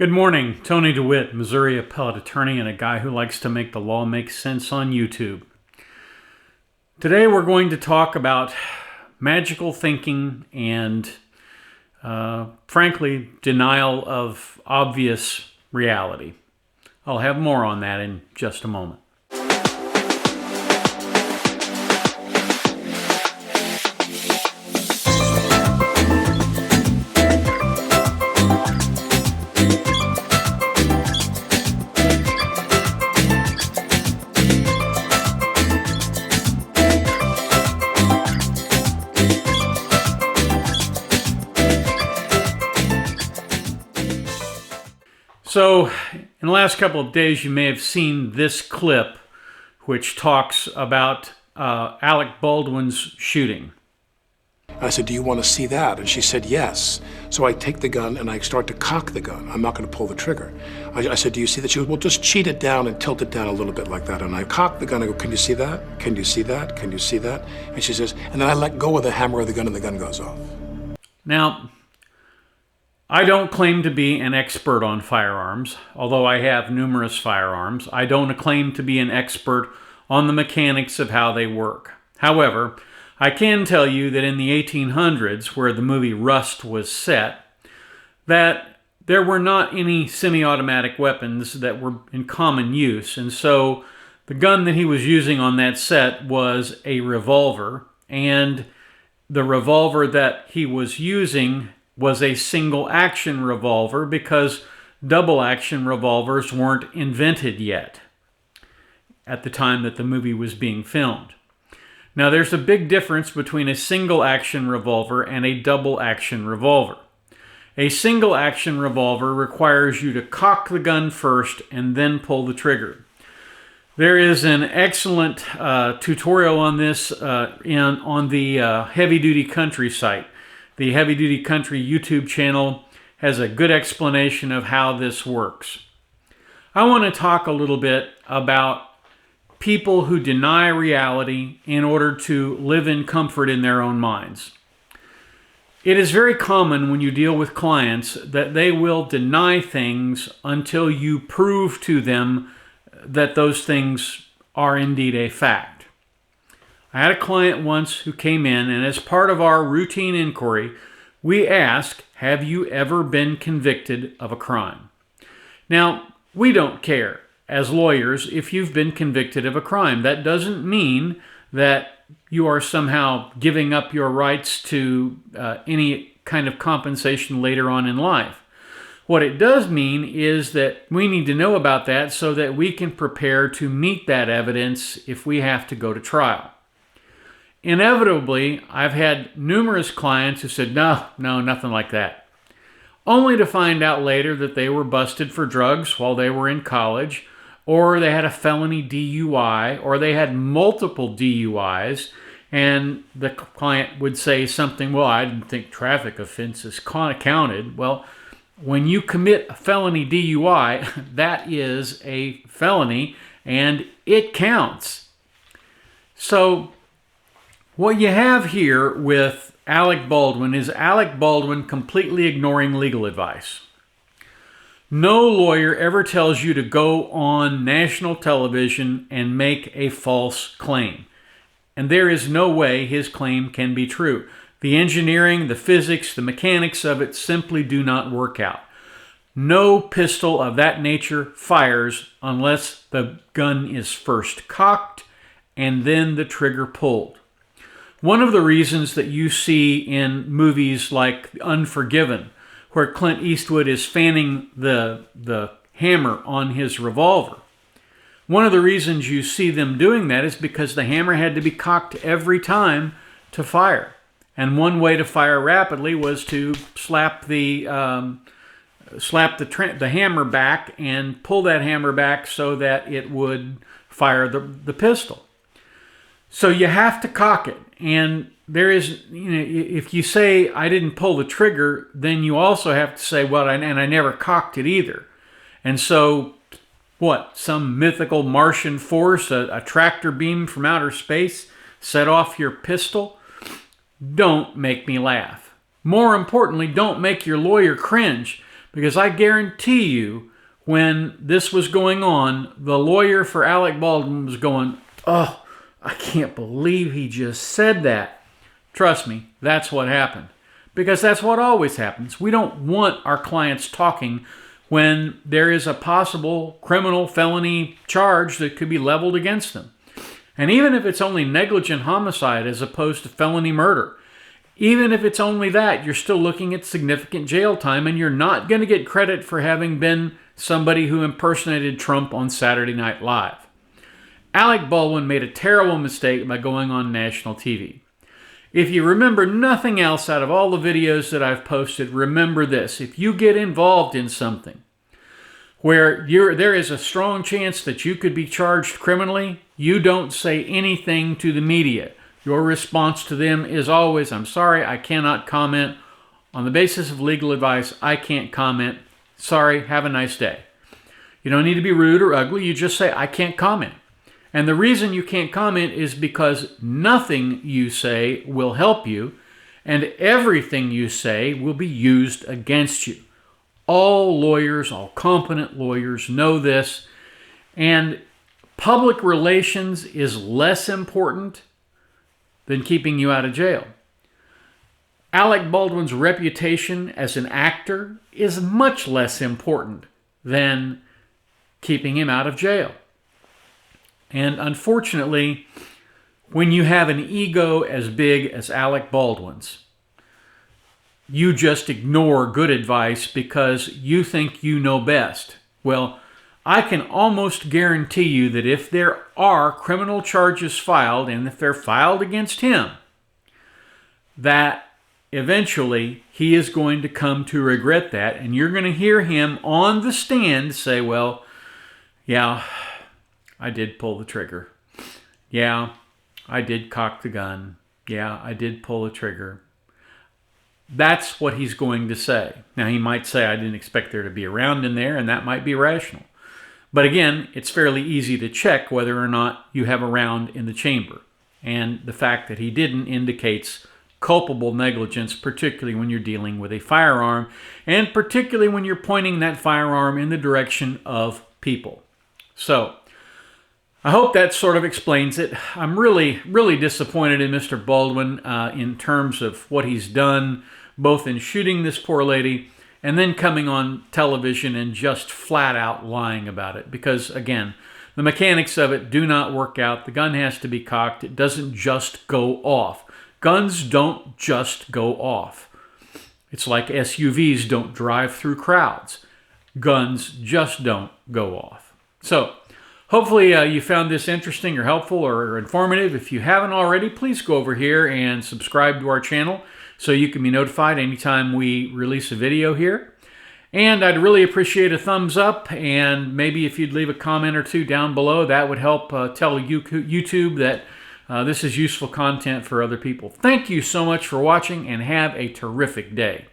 Good morning. Tony DeWitt, Missouri appellate attorney and a guy who likes to make the law make sense on YouTube. Today we're going to talk about magical thinking and, frankly, denial of obvious reality. I'll have more on that in just a moment. So, in the last couple of days, you may have seen this clip, which talks about Alec Baldwin's shooting. I said, "Do you want to see that?" And she said, "Yes." So I take the gun and I start to cock the gun. I'm not going to pull the trigger. I said, "Do you see that?" She goes, "Well, just cheat it down and tilt it down a little bit like that." And I cock the gun. I go, "Can you see that? Can you see that? Can you see that?" And she says, and then I let go of the hammer of the gun and the gun goes off. Now, I don't claim to be an expert on firearms, although I have numerous firearms. I don't claim to be an expert on the mechanics of how they work. However, I can tell you that in the 1800s, where the movie Rust was set, that there were not any semi-automatic weapons that were in common use. And so the gun that he was using on that set was a revolver, and the revolver that he was using was a single-action revolver because double-action revolvers weren't invented yet at the time that the movie was being filmed. Now, there's a big difference between a single-action revolver and a double-action revolver. A single-action revolver requires you to cock the gun first and then pull the trigger. There is an excellent tutorial on this on the Heavy Duty Country site. The Heavy Duty Country YouTube channel has a good explanation of how this works. I want to talk a little bit about people who deny reality in order to live in comfort in their own minds. It is very common when you deal with clients that they will deny things until you prove to them that those things are indeed a fact. I had a client once who came in, and as part of our routine inquiry, we asked, "Have you ever been convicted of a crime?" Now, we don't care as lawyers if you've been convicted of a crime. That doesn't mean that you are somehow giving up your rights to any kind of compensation later on in life. What it does mean is that we need to know about that so that we can prepare to meet that evidence if we have to go to trial. Inevitably, I've had numerous clients who said, no, nothing like that. Only to find out later that they were busted for drugs while they were in college, or they had a felony DUI, or they had multiple DUIs, and the client would say something, "Well, I didn't think traffic offenses counted." Well, when you commit a felony DUI, that is a felony, and it counts. So, what you have here with Alec Baldwin is Alec Baldwin completely ignoring legal advice. No lawyer ever tells you to go on national television and make a false claim. And there is no way his claim can be true. The engineering, the physics, the mechanics of it simply do not work out. No pistol of that nature fires unless the gun is first cocked and then the trigger pulled. One of the reasons that you see in movies like Unforgiven, where Clint Eastwood is fanning the hammer on his revolver, one of the reasons you see them doing that is because the hammer had to be cocked every time to fire. And one way to fire rapidly was to slap the hammer back and pull that hammer back so that it would fire the pistol. So you have to cock it. And there is, if you say, "I didn't pull the trigger," then you also have to say, "Well, and I never cocked it either." And so, what? Some mythical Martian force, a tractor beam from outer space, set off your pistol? Don't make me laugh. More importantly, don't make your lawyer cringe, Because I guarantee you, when this was going on, the lawyer for Alec Baldwin was going, "Oh, I can't believe he just said that." Trust me, that's what happened. Because that's what always happens. We don't want our clients talking when there is a possible criminal felony charge that could be leveled against them. And even if it's only negligent homicide as opposed to felony murder, even if it's only that, you're still looking at significant jail time, and you're not going to get credit for having been somebody who impersonated Trump on Saturday Night Live. Alec Baldwin made a terrible mistake by going on national TV. If you remember nothing else out of all the videos that I've posted, remember this. If you get involved in something where there is a strong chance that you could be charged criminally, you don't say anything to the media. Your response to them is always, "I'm sorry, I cannot comment. On the basis of legal advice, I can't comment. Sorry, have a nice day." You don't need to be rude or ugly. You just say, "I can't comment." And the reason you can't comment is because nothing you say will help you, and everything you say will be used against you. All lawyers, all competent lawyers know this, and public relations is less important than keeping you out of jail. Alec Baldwin's reputation as an actor is much less important than keeping him out of jail. And unfortunately, when you have an ego as big as Alec Baldwin's, you just ignore good advice because you think you know best. Well, I can almost guarantee you that if there are criminal charges filed, and if they're filed against him, that eventually he is going to come to regret that, and you're going to hear him on the stand say, "Well, yeah, I did pull the trigger. Yeah, I did cock the gun. Yeah, I did pull the trigger." That's what he's going to say. Now, he might say, "I didn't expect there to be a round in there," and that might be rational. But again, it's fairly easy to check whether or not you have a round in the chamber. And the fact that he didn't indicates culpable negligence, particularly when you're dealing with a firearm, and particularly when you're pointing that firearm in the direction of people. So, I hope that sort of explains it. I'm really, really disappointed in Mr. Baldwin in terms of what he's done, both in shooting this poor lady and then coming on television and just flat out lying about it. Because, again, the mechanics of it do not work out. The gun has to be cocked. It doesn't just go off. Guns don't just go off. It's like SUVs don't drive through crowds. Guns just don't go off. So, hopefully you found this interesting or helpful or informative. If you haven't already, please go over here and subscribe to our channel so you can be notified anytime we release a video here. And I'd really appreciate a thumbs up, and maybe if you'd leave a comment or two down below, that would help tell YouTube that this is useful content for other people. Thank you so much for watching, and have a terrific day.